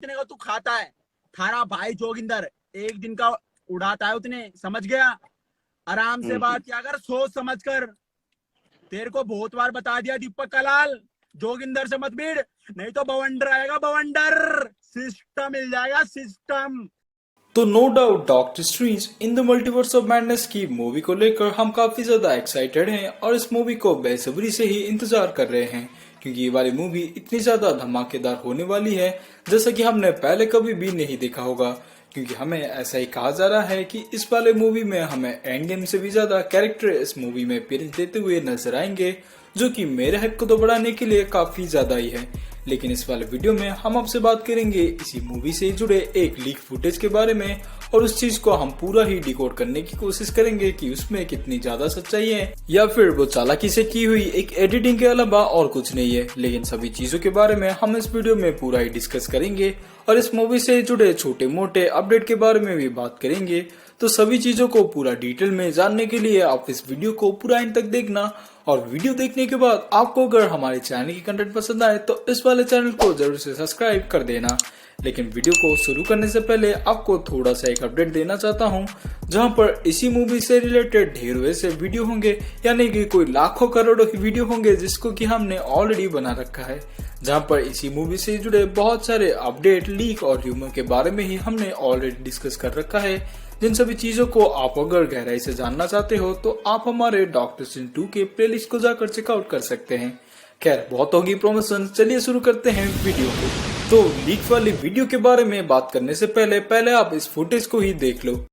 इतने का तू खाता है। थारा भाई जोगिंदर एक दिन का उड़ाता है उतने, समझ गया। आराम से बात किया कर, सोच समझ कर। तेरे को बहुत बार बता दिया दीपक कलाल, जोगिंदर से मत भीड़, नहीं तो बवंडर आएगा, बवंडर सिस्टम मिल जाएगा, सिस्टम। तो no doubt doctor strange in the multiverse of madness की मूवी को लेकर हम काफी ज्यादा एक्साइटेड हैं और इस मूवी को बेसब्री से ही इंतजार कर रहे हैं, क्योंकि ये वाली मूवी इतनी ज्यादा धमाकेदार होने वाली है जैसा कि हमने पहले कभी भी नहीं देखा होगा। क्योंकि हमें ऐसा ही कहा जा रहा है कि इस वाले मूवी में हमें एंड गेम से भी ज्यादा कैरेक्टर इस मूवी में अपीयरेंस देते हुए नजर आएंगे, जो कि मेरे हाइप को तो बढ़ाने के लिए काफी ज्यादा ही है। लेकिन इस वाले वीडियो में हम आपसे बात करेंगे इसी मूवी से जुड़े एक लीक फुटेज के बारे में, और उस चीज को हम पूरा ही डिकोड करने की कोशिश करेंगे कि उसमें कितनी ज्यादा सच्चाई है या फिर वो चालाकी से की हुई एक एडिटिंग के अलावा और कुछ नहीं है। लेकिन सभी चीजों के बारे में हम इस वीडियो में पूरा ही डिस्कस करेंगे और इस मूवी से जुड़े छोटे मोटे अपडेट के बारे में भी बात करेंगे। तो सभी चीजों को पूरा डिटेल में जानने के लिए आप इस वीडियो को पूरा एंड तक देखना, और वीडियो देखने के बाद आपको अगर हमारे चैनल की कंटेंट पसंद आए तो इस वाले चैनल को जरूर से सब्सक्राइब कर देना। लेकिन वीडियो को शुरू करने से पहले आपको थोड़ा सा एक अपडेट देना चाहता हूं, जहां पर इसी मूवी से रिलेटेड ढेर ऐसे वीडियो होंगे, यानी कि कोई लाखों करोड़ों की वीडियो होंगे जिसको कि हमने ऑलरेडी बना रखा है, जहां पर इसी मूवी से जुड़े बहुत सारे अपडेट, लीक और ह्यूमर के बारे में ही हमने ऑलरेडी डिस्कस कर रखा है। जिन सभी चीजों को आप अगर गहराई से जानना चाहते हो तो आप हमारे डॉक्टर स्ट्रेंज 2 के प्लेलिस्ट को जाकर चेकआउट कर सकते हैं। खैर बहुत होगी प्रमोशन, चलिए शुरू करते हैं वीडियो को। तो लीक वाली वीडियो के बारे में बात करने से पहले आप इस फुटेज को ही देख लो।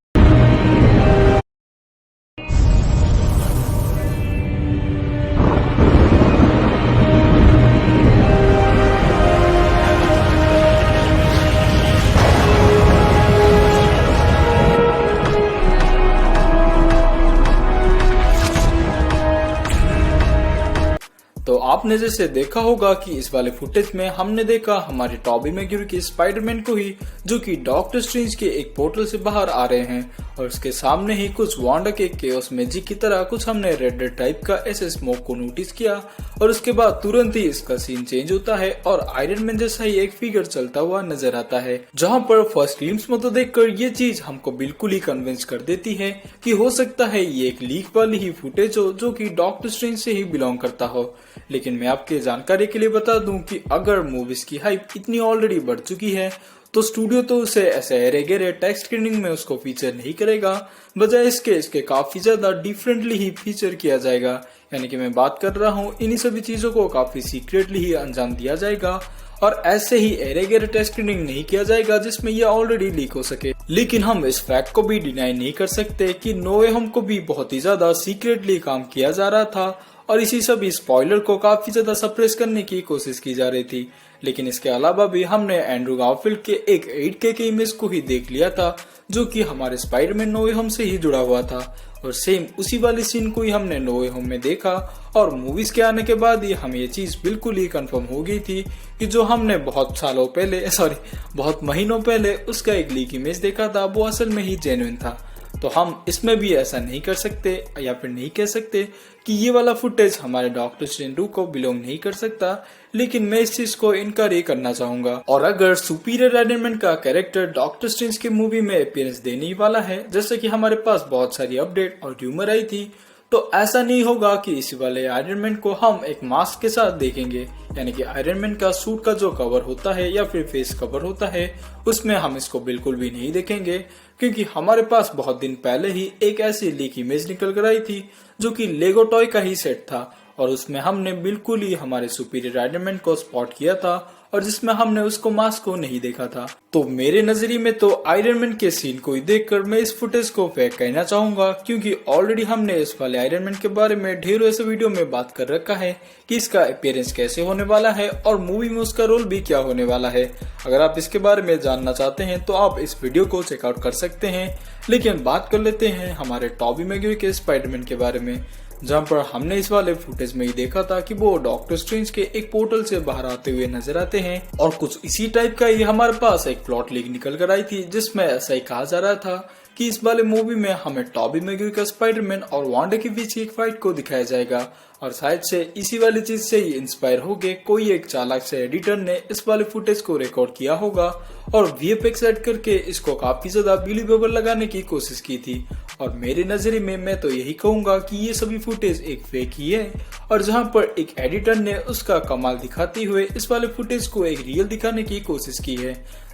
तो आपने जैसे देखा होगा कि इस वाले फुटेज में हमने देखा हमारे टॉबी मैग्वायर के स्पाइडरमैन को ही, जो कि डॉक्टर स्ट्रेंज के एक पोर्टल से बाहर आ रहे हैं, और उसके सामने ही कुछ वांडा के केओस मैजिक की तरह कुछ हमने रेड टाइप का ऐसे स्मोक को नोटिस किया, और उसके बाद तुरंत ही इसका सीन चेंज होता है और आयरन मैन जैसा ही एक फिगर चलता हुआ नजर आता है। जहां पर फर्स्ट ग्लिम्स में तो देखकर ये चीज हमको बिल्कुल ही कन्विंस कर देती है कि हो सकता है ये एक लीक वाली ही फुटेज हो जो कि डॉक्टर स्ट्रेंज से ही बिलोंग करता हो। लेकिन मैं आपके जानकारी के लिए बता दूं कि अगर मूवीज की हाइप इतनी ऑलरेडी बढ़ चुकी है तो स्टूडियो तो उसे ऐसे एरे गेरे टेक्स्ट स्क्रीनिंग में उसको फीचर नहीं करेगा, बजाय इसके काफी ज्यादा डिफरेंटली ही फीचर किया जाएगा। यानी कि मैं बात कर रहा हूँ इन्हीं सभी चीजों को काफी सीक्रेटली ही अंजाम दिया जाएगा, और ऐसे ही एरे गेरे टेस्ट स्क्रीनिंग नहीं किया जाएगा जिसमें यह ऑलरेडी लीक हो सके। लेकिन हम इस फैक्ट को भी डिनाई नहीं कर सकते कि नो वे होम को भी बहुत ही ज्यादा सीक्रेटली काम किया जा रहा था, और इसी सभी स्पॉइलर को काफी ज्यादा सप्रेस करने की कोशिश की जा रही थी। लेकिन इसके अलावा भी हमने एंड्रू गारफील्ड के एक 8K के इमेज को ही देख लिया था, जो कि हमारे स्पाइडरमैन नो वे होम से ही जुड़ा हुआ था, और सेम उसी वाली सीन को ही हमने नो वे होम में देखा। और मूवीज के आने के बाद ही हमें ये चीज बिल्कुल ही कंफर्म हो गई थी कि जो हमने बहुत महीनों पहले उसका एक लीक इमेज देखा था वो असल में ही जेन्युइन था। तो हम इसमें भी ऐसा नहीं कर सकते या फिर नहीं कह सकते कि ये वाला फुटेज हमारे डॉक्टर स्ट्रेंज 2 को बिलोंग नहीं कर सकता, लेकिन मैं इस चीज को इनकार ही करना चाहूंगा। और अगर सुपीरियर आयरन मैन का कैरेक्टर डॉक्टर स्ट्रेंज के मूवी में अपीयरेंस देने ही वाला है, जैसे कि हमारे पास बहुत सारी अपडेट और र्यूमर आई थी, तो ऐसा नहीं होगा कि इसी वाले आयरन मैन को हम एक मास्क के साथ देखेंगे। यानी कि आयरन मैन का सूट का जो कवर होता है या फिर फेस कवर होता है उसमें हम इसको बिल्कुल भी नहीं देखेंगे, क्योंकि हमारे पास बहुत दिन पहले ही एक ऐसी लीक इमेज निकल कर आई थी जो कि लेगो टॉय का ही सेट था, और उसमें हमने बिल्कुल ही हमारे सुपीरियर आयरन मैन को स्पॉट किया था, और जिसमें हमने उसको मास्क को नहीं देखा था। तो मेरे नजरिए में तो आयरन मैन के सीन को ही देखकर मैं इस फुटेज को फेक कहना चाहूंगा, क्योंकि ऑलरेडी हमने इस वाले आयरन मैन के बारे में ढेरों ऐसे वीडियो में बात कर रखा है कि इसका अपीयरेंस कैसे होने वाला है और मूवी में उसका रोल भी क्या होने वाला है। अगर आप इसके बारे में जानना चाहते हैं तो आप इस वीडियो को चेकआउट कर सकते हैं। लेकिन बात कर लेते हैं हमारे टॉबी मैग्वायर के स्पाइडरमैन के बारे में, जहां पर हमने इस वाले फुटेज में ही देखा था कि वो डॉक्टर स्ट्रेंज के एक पोर्टल से बाहर आते हुए नजर आते हैं, और कुछ इसी टाइप का ही हमारे पास एक प्लॉट लीक निकल कर आई थी जिसमें ऐसा ही कहा जा रहा था कि इस वाले मूवी में हमें टॉबी मैग्वायर का स्पाइडरमैन और वांडा के बीच की एक फाइट को दिखाया जाएगा और शायद से इसी वाली चीज से ही इंस्पायर होके कोई एक चालाक से एडिटर ने इस वाले फुटेज को रिकॉर्ड किया होगा और वीएफएक्स ऐड करके इसको काफी ज्यादा बिलीवेबल लगाने की कोशिश की थी। और मेरे नजरिए में मैं तो यही कहूंगा कि ये सभी फुटेज एक फेक ही है और जहां पर एक एडिटर ने उसका कमाल दिखाते हुए इस वाले फुटेज को एक रियल दिखाने की कोशिश की है,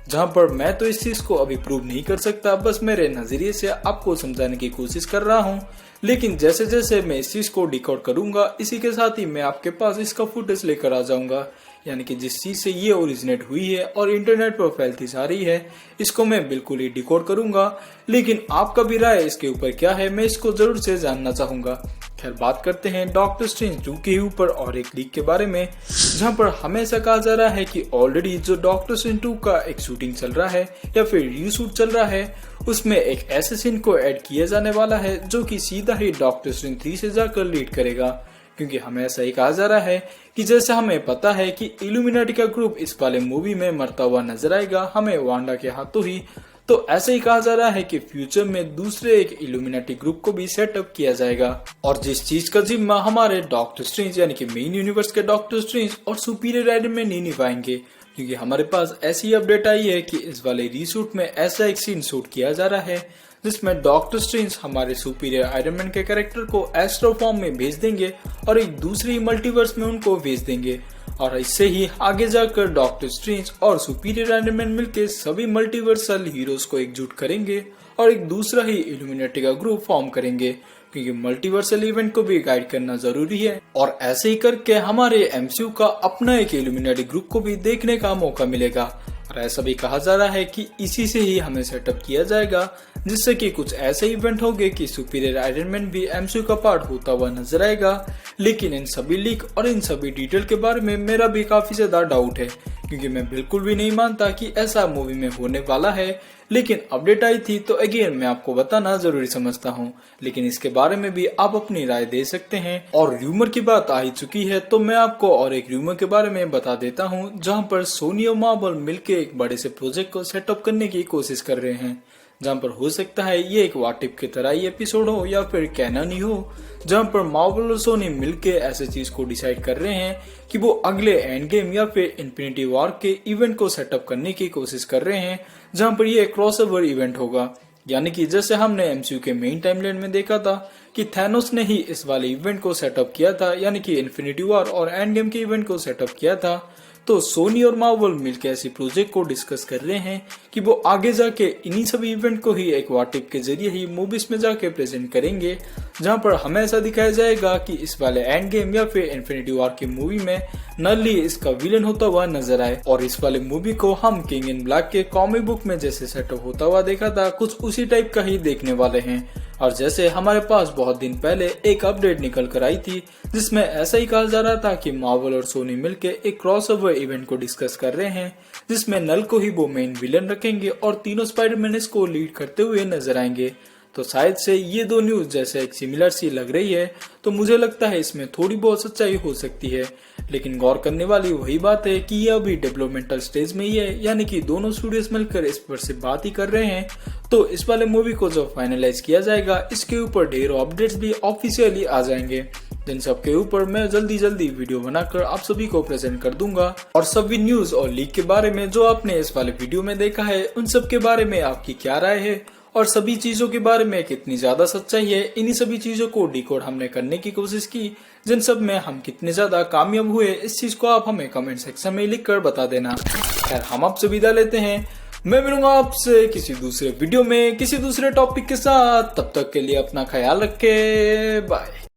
जहां पर मैं तो इस चीज को अभी प्रूव नहीं कर सकता, बस मेरे नजरिए से आपको समझाने की कोशिश कर रहा हूं। लेकिन जैसे जैसे मैं इस चीज को डिकोड करूंगा इसी के साथ ही मैं आपके पास इसका फुटेज लेकर आ जाऊंगा, यानी कि जिस चीज से ये ओरिजिनेट हुई है और इंटरनेट पर फैलती जा रही है इसको मैं बिल्कुल ही डिकोड करूंगा। लेकिन आपका भी राय इसके ऊपर क्या है, मैं इसको जरूर से जानना चाहूंगा। खैर बात करते हैं डॉक्टर स्ट्रेंज 2 के ऊपर और एक लीक के बारे में, जहां पर हमेशा कहा जा रहा है कि ऑलरेडी जो डॉक्टर स्ट्रेंज 2 का एक शूटिंग चल रहा है या फिर रीशूट चल रहा है उसमें एक ऐसे सीन को ऐड किया जाने वाला है जो कि सीधा ही डॉक्टर स्ट्रेंज 3 से जाकर लीड करेगा, क्योंकि हमें ऐसा ही कहा जा रहा है कि जैसे हमें पता है कि इल्यूमिनाटी का ग्रुप इस वाले मूवी में मरता हुआ नजर आएगा हमें वांडा के हाथों ही, तो ऐसे ही कहा जा रहा है कि फ्यूचर में दूसरे एक इल्यूमिनाटी ग्रुप को भी सेटअप किया जाएगा और जिस चीज का जिम्मा हमारे डॉक्टर स्ट्रेंज यानी कि मेन यूनिवर्स के डॉक्टर स्ट्रेंज और सुपीरियर आयरन मैन नहीं निभाएंगे, क्योंकि हमारे पास ऐसी अपडेट आई है कि इस वाले रीशूट में ऐसा एक सीन शूट किया जा रहा है जिसमें डॉक्टर स्ट्रेंज हमारे सुपीरियर आयरन मैन के कैरेक्टर को एस्ट्रो फॉर्म में भेज देंगे और एक दूसरी मल्टीवर्स में उनको भेज देंगे और इससे ही आगे जाकर डॉक्टर स्ट्रेंज और सुपीरियर आयरन मैन मिलकर सभी मल्टीवर्सल हीरोज को एकजुट करेंगे और एक दूसरा ही इल्यूमिनाटी का ग्रुप फॉर्म करेंगे, क्योंकि मल्टीवर्सल इवेंट को भी गाइड करना जरूरी है। और ऐसे ही करके हमारे एमसीयू का अपना एक इल्यूमिनाटी ग्रुप को भी देखने का मौका मिलेगा और ऐसा भी कहा जा रहा है कि इसी से ही हमें सेटअप किया जाएगा, जिससे कि कुछ ऐसे इवेंट होंगे कि सुपीरियर आयरन मैन भी एमसीयू का पार्ट होता हुआ नजर आएगा। लेकिन इन सभी लीक और इन सभी डिटेल के बारे में मेरा भी काफी ज्यादा डाउट है, क्योंकि मैं बिल्कुल भी नहीं मानता कि ऐसा मूवी में होने वाला है। लेकिन अपडेट आई थी तो अगेन मैं आपको बताना जरूरी समझता हूँ, लेकिन इसके बारे में भी आप अपनी राय दे सकते हैं। और र्यूमर की बात आ ही चुकी है तो मैं आपको और एक र्यूमर के बारे में बता देता हूँ, जहाँ पर सोनी और मार्वल मिलकर एक बड़े से प्रोजेक्ट को सेटअप करने की कोशिश कर रहे हैं, जहाँ पर हो सकता है ये एक व्हाट इफ की तरह ही एपिसोड हो या फिर कैनन ही हो, जहाँ पर मार्वल और सोनी मिलके ऐसे चीज को डिसाइड कर रहे हैं कि वो अगले एंड गेम या फिर इन्फिनिटी वॉर के इवेंट को सेटअप करने की कोशिश कर रहे हैं, जहाँ पर ये क्रॉसओवर इवेंट होगा। यानी कि जैसे हमने एमसीयू के मेन टाइमलाइन में देखा था कि थैनोस ने ही इस वाले इवेंट को सेटअप किया था, यानी कि इन्फिनिटी वॉर और एंड गेम के इवेंट को सेटअप किया था, तो सोनी और मार्वल मिलकर ऐसी प्रोजेक्ट को डिस्कस कर रहे हैं कि वो आगे जाके इन्हीं सभी इवेंट को ही एक व्हाट इफ के जरिए ही मूवीज में जाके प्रेजेंट करेंगे, जहां पर हमें ऐसा दिखाया जाएगा कि इस वाले एंड गेम या फिर इन्फिनिटी वॉर की मूवी में नली इसका विलन होता हुआ नजर आए। और इस वाले मूवी को हम किंग इन ब्लैक के कॉमिक बुक में जैसे सेटअप होता हुआ देखा था कुछ उसी टाइप का ही देखने वाले हैं। और जैसे हमारे पास बहुत दिन पहले एक अपडेट निकल कर आई थी जिसमें ऐसा ही कहा जा रहा था कि मार्वल और सोनी मिलकर एक क्रॉसओवर इवेंट को डिस्कस कर रहे हैं, जिसमें नल को ही वो मेन विलन रखेंगे और तीनों स्पाइडरमैन को लीड करते हुए नजर आएंगे। तो शायद से ये दो न्यूज जैसे एक सिमिलर सी लग रही है, तो मुझे लगता है इसमें थोड़ी बहुत सच्चाई हो सकती है। लेकिन गौर करने वाली वही बात है कि ये अभी डेवलपमेंटल स्टेज में ही है, यानी कि दोनों स्टूडियोज मिलकर इस पर से बात ही कर रहे हैं। तो इस वाले मूवी को जब फाइनलाइज किया जाएगा इसके ऊपर ढेरों अपडेट्स भी ऑफिशियली आ जाएंगे, जिन सब के ऊपर मैं जल्दी जल्दी वीडियो बनाकर आप सभी को प्रेजेंट कर दूंगा। और सभी न्यूज और लीक के बारे में जो आपने इस वाले वीडियो में देखा है उन सब के बारे में आपकी क्या राय है और सभी चीजों के बारे में कितनी ज्यादा सच्चाई है, इन्हीं सभी चीजों को डिकोड हमने करने की कोशिश की, जिन सब में हम कितने ज्यादा कामयाब हुए इस चीज को आप हमें कमेंट सेक्शन में लिख कर बता देना। खैर हम आपसे विदा लेते हैं, मैं मिलूंगा आपसे किसी दूसरे वीडियो में किसी दूसरे टॉपिक के साथ। तब तक के लिए अपना ख्याल रखें, बाय।